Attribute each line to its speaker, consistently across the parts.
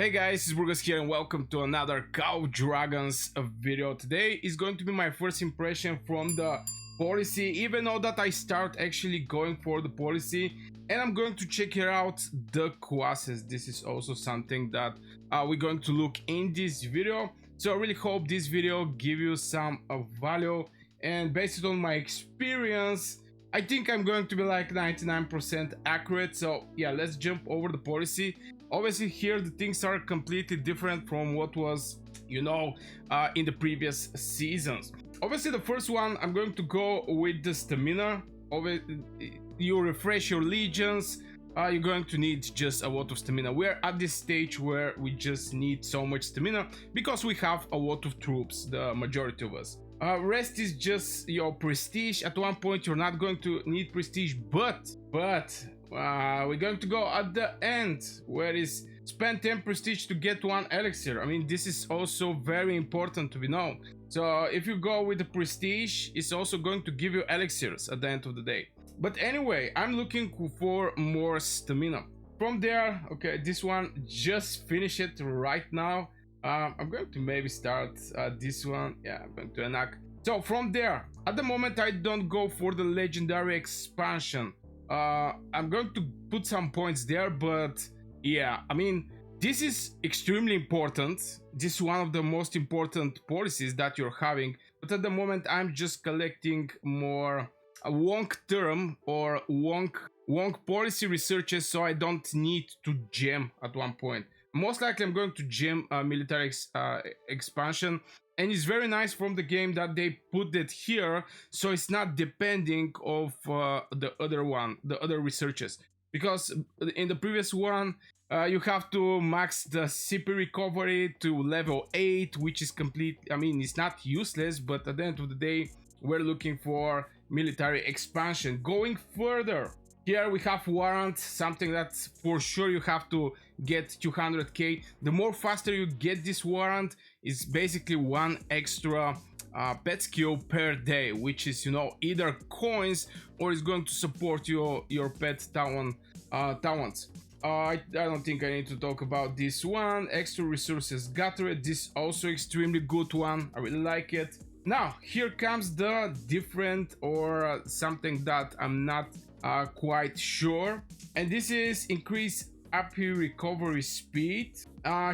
Speaker 1: Hey guys, it's Burgas here and welcome to another Cow Dragons video. Today is going to be my first impression from the policy, even though that I start actually going for the policy, and I'm going to check here out the classes. This is also something that we're going to look in this video. So I really hope this video give you some value, and based on my experience, I think I'm going to be like 99% accurate. So yeah, let's jump over the policy. Obviously here the things are completely different from what was, in the previous seasons. Obviously the first one, I'm going to go with the stamina. You refresh your legions, you're going to need just a lot of stamina. We're at this stage where we just need so much stamina because we have a lot of troops, the majority of us. Rest is just your prestige. At one point you're not going to need prestige, but we're going to go at the end where is spend 10 prestige to get 1 elixir. I mean, this is also very important to be known. So if you go with the prestige, it's also going to give you elixirs at the end of the day. But anyway, I'm looking for more stamina. From there, okay, this one just finish it right now. I'm going to maybe start this one. Yeah, I'm going to enact. So from there, at the moment I don't go for the legendary expansion. I'm going to put some points there, but yeah, I mean, this is extremely important. This is one of the most important policies that you're having, but at the moment I'm just collecting more wonk term or wonk policy researches, so I don't need to gem at one point. Most likely I'm going to gem military expansion, and it's very nice from the game that they put it here, so it's not depending of the other researches, because in the previous one you have to max the CP recovery to level 8, which is complete. I mean, it's not useless, but at the end of the day we're looking for military expansion. Going further, here we have Warrant, something that for sure you have to get 200k. The more faster you get this Warrant, is basically 1 extra pet skill per day, which is, either coins or is going to support your pet talents. I don't think I need to talk about this one. Extra resources gathered, this also extremely good one. I really like it. Now here comes the different or something that I'm not quite sure, and this is increase AP recovery speed.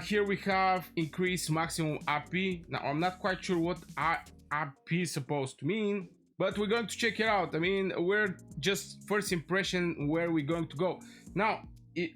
Speaker 1: Here we have increase maximum AP. Now I'm not quite sure what AP is supposed to mean, but we're going to check it out. I mean, we're just first impression where we're going to go. Now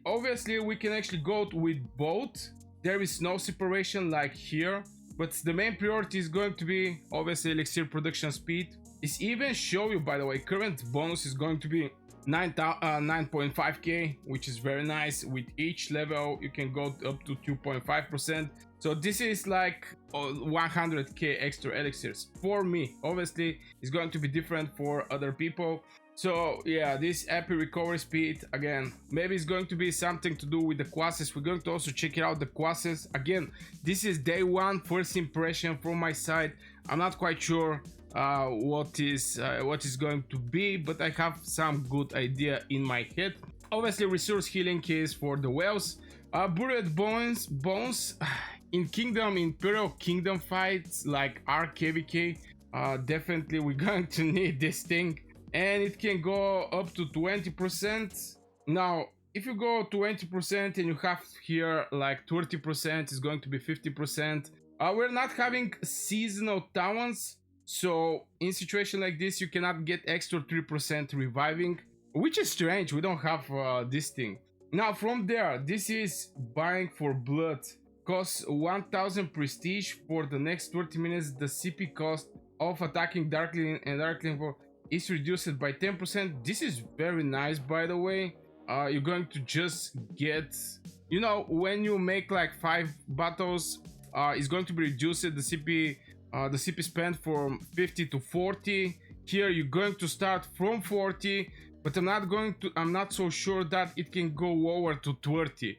Speaker 1: obviously we can actually go with both. There is no separation like here, but the main priority is going to be obviously elixir production speed. It's even show you, by the way, current bonus is going to be 9.5k, which is very nice. With each level you can go up to 2.5%, so this is like 100k extra elixirs for me. Obviously it's going to be different for other people. So yeah, this AP recovery speed, again, maybe it's going to be something to do with the classes. We're going to also check it out, the classes. Again, this is day one, first impression from my side. I'm not quite sure what is going to be, but I have some good idea in my head. Obviously resource healing is for the whales. Buried bones in Imperial Kingdom fights like RKVK, definitely we're going to need this thing, and it can go up to 20%. Now if you go 20% and you have here like 30%, is going to be 50%. We're not having seasonal talents, so in situation like this you cannot get extra 3% reviving, which is strange. We don't have this thing. Now from there, this is buying for blood, costs 1000 prestige for the next 30 minutes. The CP cost of attacking Darkling and Darkling is reduced by 10%. This is very nice, by the way. You're going to just get, when you make like 5 battles, it's going to be reduced the CP spend from 50 to 40. Here you're going to start from 40, but I'm not so sure that it can go lower to 30.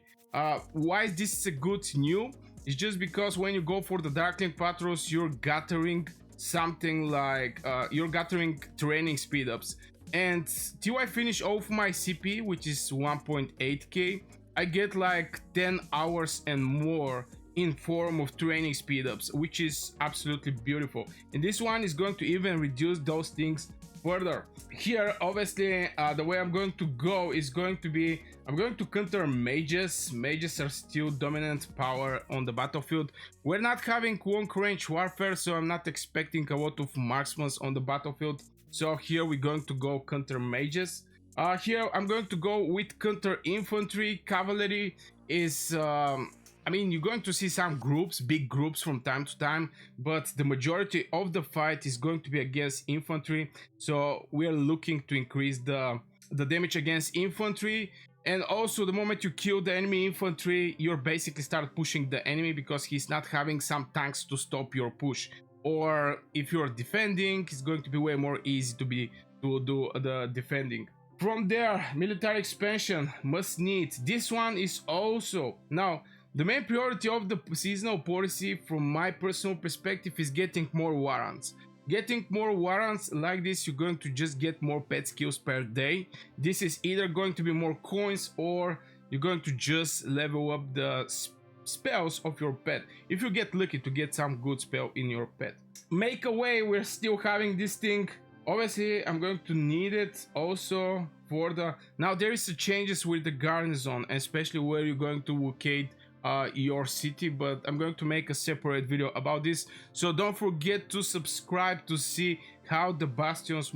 Speaker 1: Why this is a good new? It's just because when you go for the Darkling Patrols, you're gathering something like you're gathering training speed ups, and till I finish off my CP, which is 1.8k, I get like 10 hours and more in form of training speedups, which is absolutely beautiful. And this one is going to even reduce those things further. Here, obviously, the way I'm going to go is going to be, I'm going to counter mages. Mages are still dominant power on the battlefield. We're not having long range warfare, so I'm not expecting a lot of marksmen on the battlefield. So here we're going to go counter mages. Here I'm going to go with counter infantry. Cavalry is I mean, you're going to see some groups, big groups from time to time, but the majority of the fight is going to be against infantry. So we are looking to increase the damage against infantry. And also, the moment you kill the enemy infantry, you're basically start pushing the enemy because he's not having some tanks to stop your push. Or if you're defending, it's going to be way more easy to do the defending. From there, military expansion must need. This one is also now. The main priority of the seasonal policy, from my personal perspective, is getting more warrants. Getting more warrants like this, you're going to just get more pet skills per day. This is either going to be more coins or you're going to just level up the spells of your pet. If you get lucky to get some good spell in your pet. Make a way, we're still having this thing. Obviously, I'm going to need it also for the... Now, there is changes with the garrison, especially where you're going to locate your city, but I'm going to make a separate video about this, so don't forget to subscribe to see how the bastions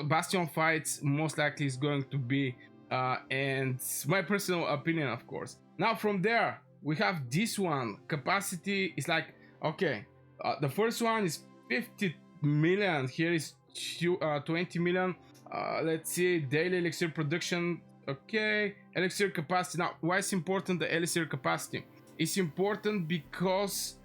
Speaker 1: bastion fights most likely is going to be, and my personal opinion, of course. Now from there we have this one. Capacity is like, okay, the first one is 50 million, here is 20 million. Let's see, daily elixir production. Okay, elixir capacity. Now, why is important the elixir capacity? It's important because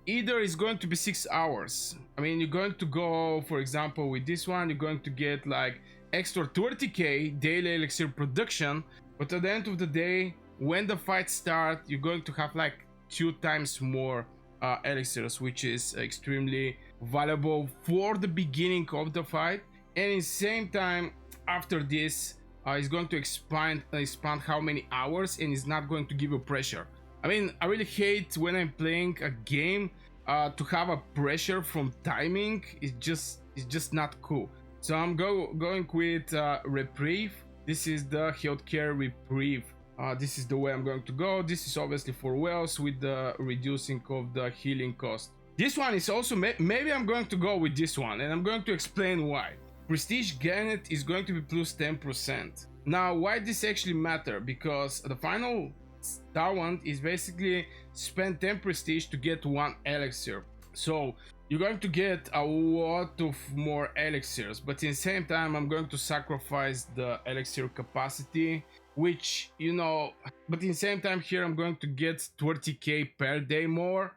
Speaker 1: either it's going to be 6 hours. I mean, you're going to go, for example, with this one, you're going to get like extra 30k daily elixir production, but at the end of the day, when the fight starts, you're going to have like 2 times more elixirs, which is extremely valuable for the beginning of the fight. And in the same time, after this, it's going to expand how many hours, and it's not going to give you pressure. I mean, I really hate when I'm playing a game to have a pressure from timing. It's just not cool. So I'm going with reprieve. This is the healthcare reprieve. This is the way I'm going to go. This is obviously for wells with the reducing of the healing cost. This one is also maybe I'm going to go with this one, and I'm going to explain why. Prestige gained is going to be plus 10%. Now, why this actually matter? Because the final talent is basically spend 10 prestige to get 1 elixir. So you're going to get a lot of more elixirs, but in the same time, I'm going to sacrifice the elixir capacity, which, you know, but in the same time here, I'm going to get 30k per day more.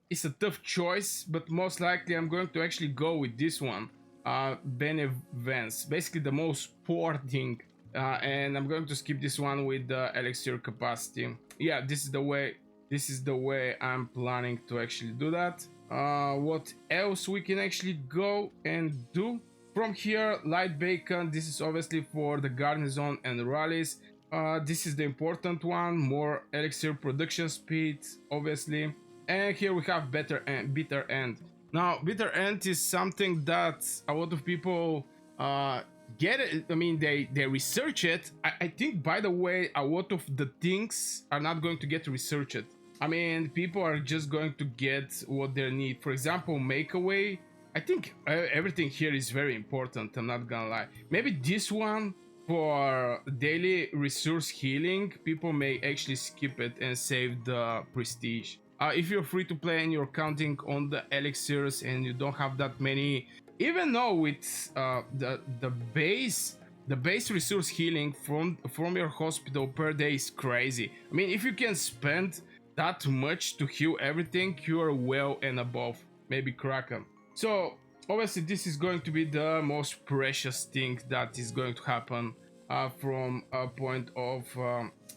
Speaker 1: It's a tough choice, but most likely I'm going to actually go with this one, Benevence, basically the most porting, and I'm going to skip this one with the elixir capacity. Yeah, this is the way I'm planning to actually do that. What else we can actually go and do? From here, light bacon, this is obviously for the garrison and rallies. This is the important one, more elixir production speed, obviously. And here we have bitter end. Now, bitter end is something that a lot of people get it. I mean, they research it. I think, by the way, a lot of the things are not going to get researched. I mean, people are just going to get what they need. For example, make away. I think everything here is very important. I'm not gonna lie. Maybe this one for daily resource healing, people may actually skip it and save the prestige. If you're free to play and you're counting on the elixirs and you don't have that many, even though with the base resource healing from your hospital per day is crazy. I mean, if you can spend that much to heal everything, you are well and above maybe Kraken. So obviously this is going to be the most precious thing that is going to happen from a point of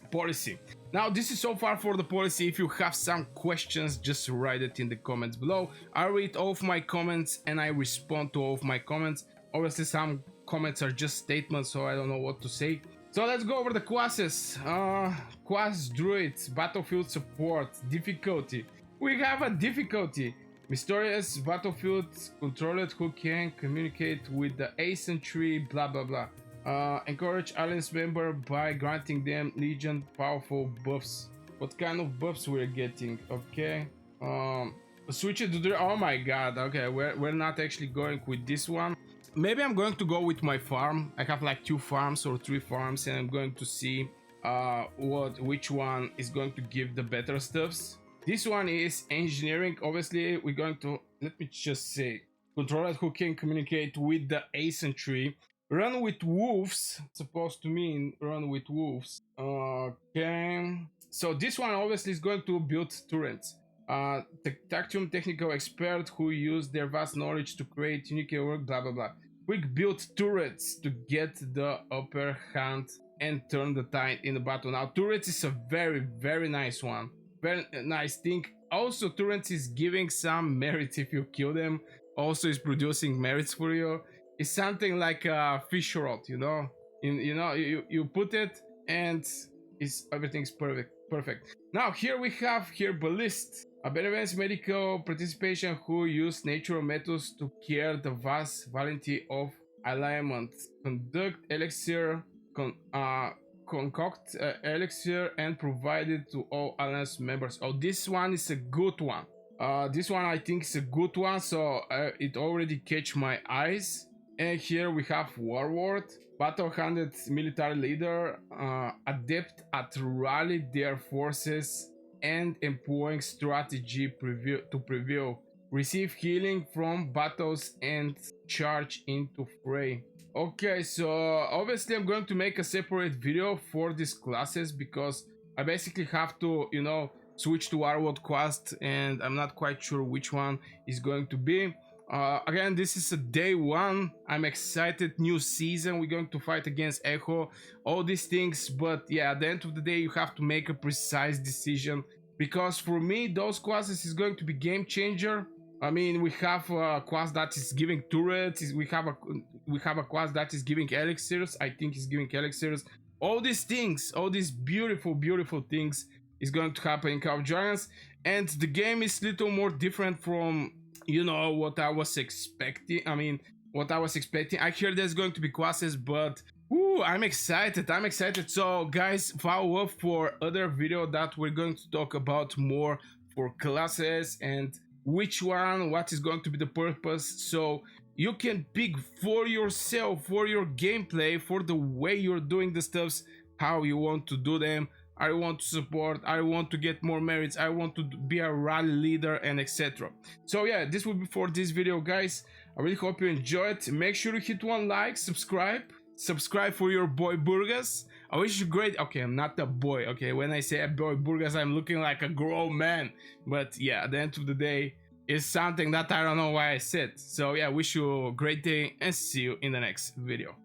Speaker 1: policy. Now, this is so far for the policy. If you have some questions, just write it in the comments below. I read all of my comments and I respond to all of my comments. Obviously, some comments are just statements, so I don't know what to say. So let's go over the classes. Class druids, battlefield support, difficulty. We have a difficulty. Mysterious battlefield controller who can communicate with the asymmetry, blah blah blah. Encourage alliance member by granting them legion powerful buffs. What kind of buffs we're getting? Okay. Switch it to the. Oh my god. Okay, we're not actually going with this one. Maybe I'm going to go with my farm. I have like 2 farms or 3 farms, and I'm going to see which one is going to give the better stuffs. This one is engineering. Obviously, we're going to, let me just say, controller who can communicate with the asymmetry. Run with wolves, supposed to mean run with wolves. Okay. So this one obviously is going to build turrets. Tactium technical expert who use their vast knowledge to create unique work, blah blah blah. Quick build turrets to get the upper hand and turn the tide in the battle. Now turrets is a very nice one, very nice thing. Also turrets is giving some merits if you kill them. Also is producing merits for you. It's something like a fish rod, you know. You put it and everything's perfect. Now here we have herbalist, a benevolent medical participation who use natural methods to cure the vast variety of ailments. Conduct elixir, concoct elixir and provide it to all alliance members. Oh, this one is a good one. This one I think is a good one, so it already catch my eyes. And here we have Warrant, battle-handed military leader, adept at rally their forces and employing strategy to prevail. Receive healing from battles and charge into fray. Okay, so obviously I'm going to make a separate video for these classes because I basically have to, you know, switch to Warlord quest, and I'm not quite sure which one is going to be. Again, this is a day 1. I'm excited, new season. We're going to fight against Echo, all these things. But yeah, at the end of the day, you have to make a precise decision, because for me, those classes is going to be game changer. I mean, we have a class that is giving turrets. We have a class that is giving elixirs. I think it's giving elixirs. All these things, all these beautiful things is going to happen in Call of Dragons, and the game is little more different from, you know, what I was expecting. I mean, what I was expecting. I hear there's going to be classes, but woo, I'm excited. So guys, follow up for other video that we're going to talk about more for classes and which one, what is going to be the purpose, so you can pick for yourself, for your gameplay, for the way you're doing the stuffs, how you want to do them. I want to support, I want to get more merits, I want to be a rally leader, and etc. So yeah, this will be for this video, guys. I really hope you enjoyed. Make sure to hit 1 like, subscribe for your boy Burgas. I wish you great. Okay, I'm not a boy. Okay, when I say a boy Burgas, I'm looking like a grown man. But yeah, at the end of the day, it's something that I don't know why I said. So yeah, wish you a great day and see you in the next video.